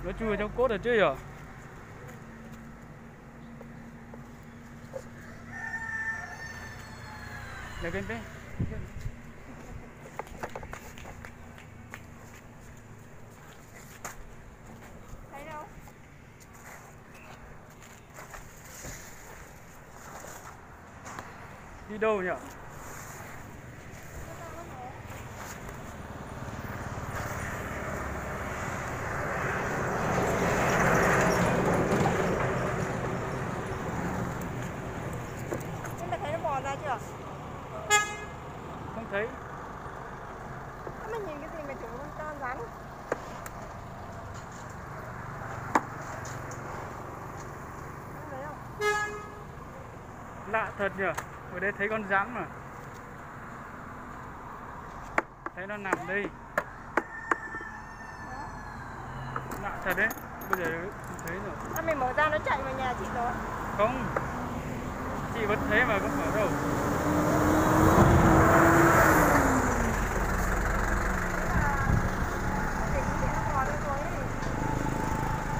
Nó chui trong cốt rồi chứ à? Để bên bên. Thấy đâu? Đi đâu nhỉ? Nhưng mà thấy nó bò ra chưa? Không thấy. Mày nhìn cái gì mà chúng con rắn? Không thấy không? Lạ thật nhỉ? Ở đây thấy con rắn mà. Thấy nó nằm đây. Lạ thật đấy. Bây giờ không thấy rồi. À, mày mở ra nó chạy vào nhà chị rồi. Không. Chị vẫn thấy mà không mở đâu.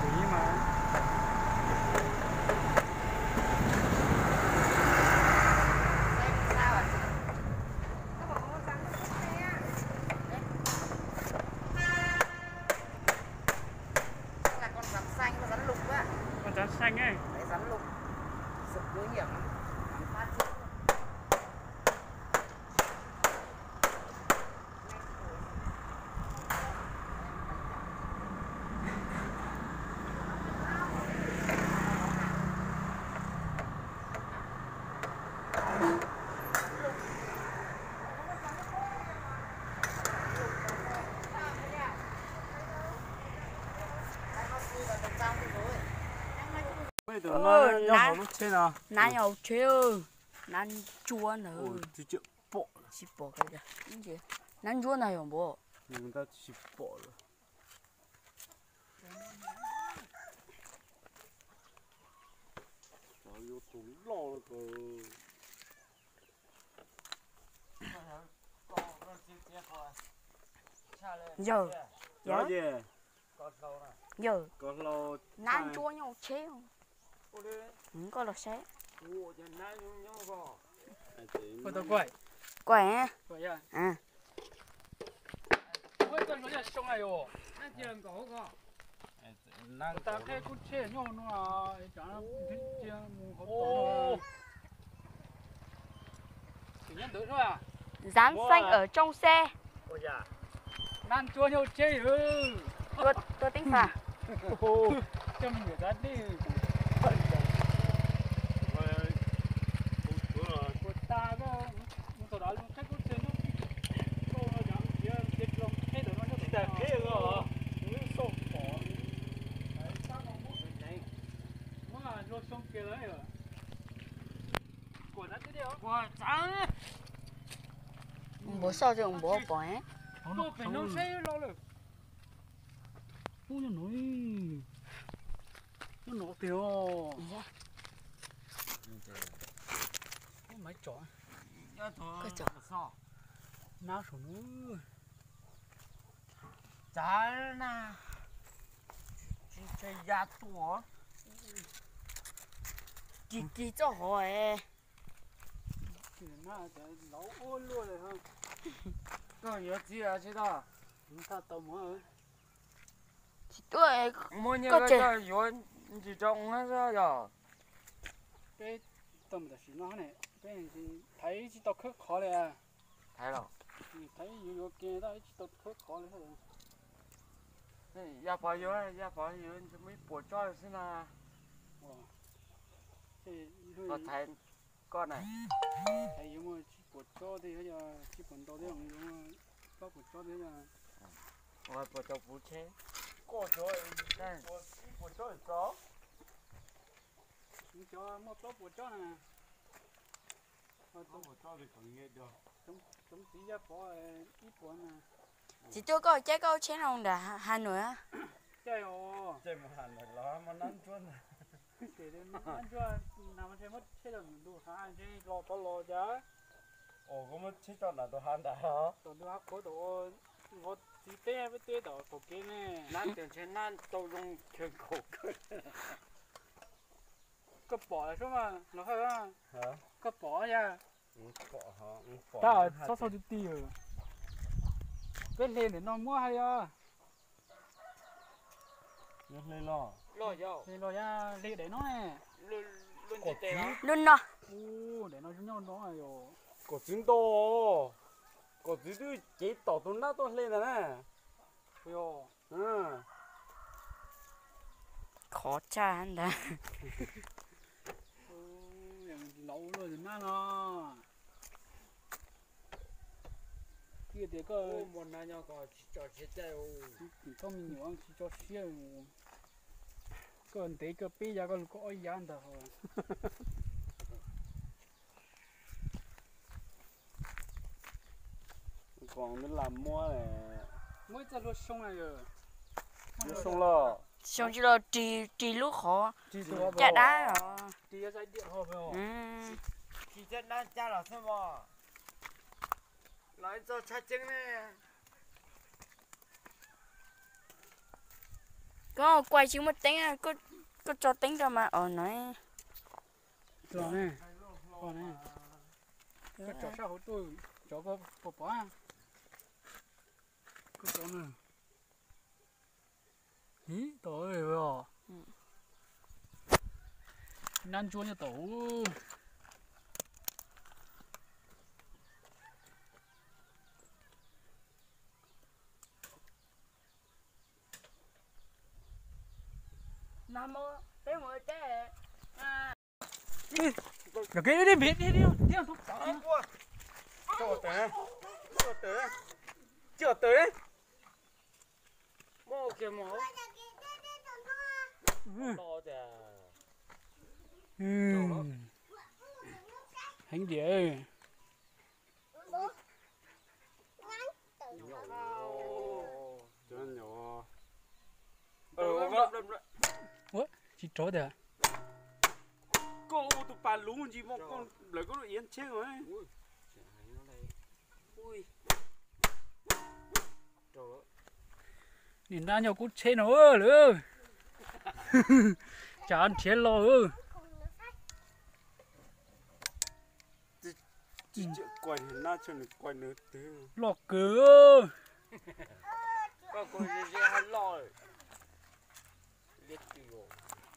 Quý mà. Là con rắn xanh và rắn lục á. Con rắn xanh ấy. Đấy, rắn lục rất nguy hiểm lắm. Rắn phát chết. Bây giờ nó nhỏ lúc trên nào? Nãy nhỏ chưa? 난 좋아요. 진짜 뻐. 집어 그래. 이제 난 좋아요 뭐. 나 씹어. 이거 좀 나오니까. Giờ. Có gì? Giờ. Có lâu. 난 좋아요 채요. có là sẽ. Ôi tao quậy. Quẻ. Quậy à? À. Ôi tao nói là xong này rồi. Nó tiền có không? Ta cái cút xe nhau nó chả nó thích chia mù hộp tổ. Chỉ nhận được thôi à? Rán xanh ở trong xe. Ôi dạ. Nan chua nhau chơi ừ. Tôi tính phà. Cho mình rán đi. Của ta đó, một đó luôn cách cút xe nó. Cô nó chẳng chia chết luôn. Thế được nó nó bị thế rồi. Nó sổ bỏ. Đấy, sao không muốn cái này. Muốn là lột xong kia đấy rồi. Của nó thế điều. Của trắng. Bố sao chứ bố bỏ ấy. Nó phải nấu xe lo được. Ôi nó nói. Nó nổ tiêu. Máy chó. Cái chó sao? Nào số nữa. Chả na. Chỉ chơi giá tổ. Chị cho hỏi. Thì nó sẽ nấu ôn luôn rồi không? Có nhớ gì à chứ đó? Chúng ta tầm hả? Chị tôi Mua như có cái chơi. yếu chỉ trông nó ra rồi. Cái tầm là chỉ nó này. Cái này thì thấy chỉ tao khớp khó này à. Thấy rồi. Thấy yếu kia đó chỉ tao khớp khó này thôi. Ya phải yếu chứ mới bỏ cho xin là. Có thấy con này. Thấy yếu mà chỉ bỏ cho thì giờ chỉ còn đâu đấy không yếu mà có bỏ cho đấy là. Rồi bỏ cho bố chế. Có cho Đây. bỏ cho chó. Chúng cho một tốt bỏ cho nè. Bỏ cho thì còn nghe được. Chúng tí ra bỏ ít bỏ nè. Chị tôi có trái câu chén không đã hai nữa á. Chơi ồ. Chơi một hẳn là nó mà nắn chuôn. Để đến ăn cho nào mà chơi mất chơi được đủ hai chơi lo to lo giá. Ồ có mất chết cho là đồ hàn đã hả? Tổ đưa hấp có tổ 我只爹不爹到福建呢，咱等前咱都用全口个。个薄来说嘛，然后啊，好，个薄呀，薄哈，薄。ta sao sao chụp tì rồi, bên lên để nó mua hay à, Nhấc lên lo. Lo vô. lên rồi ya, lên để nó nè, Luôn luôn chỉ tê đó. Luôn nó. để nó nhau nó này rồi, Có trứng to. Có trứng tôi chỉ tỏ tôi nát tôi lên rồi nè. rồi, Ừ. Khó cha anh đã. lâu rồi thì nó, kia để có, Một năm nhau có cho chết chạy ô. không mình nhiều ăn chỉ cho xíu, còn để cái bây giờ còn có ai ăn đâu, Còn nó làm mua này. mới ra lúa xong này rồi, Nó xong lo. Xong chứ là trì lúc khó. chỉ cho Chả đá rồi. chỉ cho điện thôi phải không? Chỉ chết nó cha là sao mà. Nói cho cha trứng nè. Có quay chứ một tính à, có cho tính ra mà nói. Rồi nè, còn nè, cái chó sao hỗ tôi, chó có bỏ à, cái chó này, ý, tội rồi, nan chua như tổ, Nam mô, thế mới thế. rồi cái đi biết đi thuốc xả, Cho tới. Cho tới. Chưa tới đấy. Mô kìa mô. Lo kìa. hành địa, Cho nhỏ. chỉ chó đấy à? Cô tụi bà lún gì mà con lấy có đội yến chết rồi. Ui. Trời ơi. Nhìn ra nhau cũng chế nó nữa, chả ăn chế lo ư, Chị quay hình na cho nó quay nữa thế. lo cửa, Có cô gì hắn lo rồi. Biết gì rồi.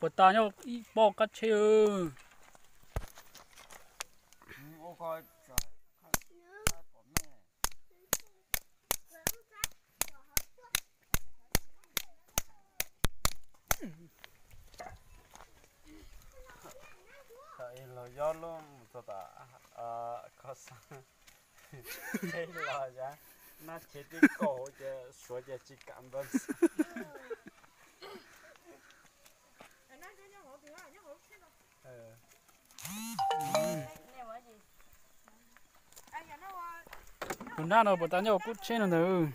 bữa ta nhau bỏ cắt chế ư. Ô coi trời. Là do luôn cho ta có sao thế là giá nó chết đi cổ chứ số giờ chỉ cảm ơn Bữa nay nó bữa ta nhau cũng chế nó nữa.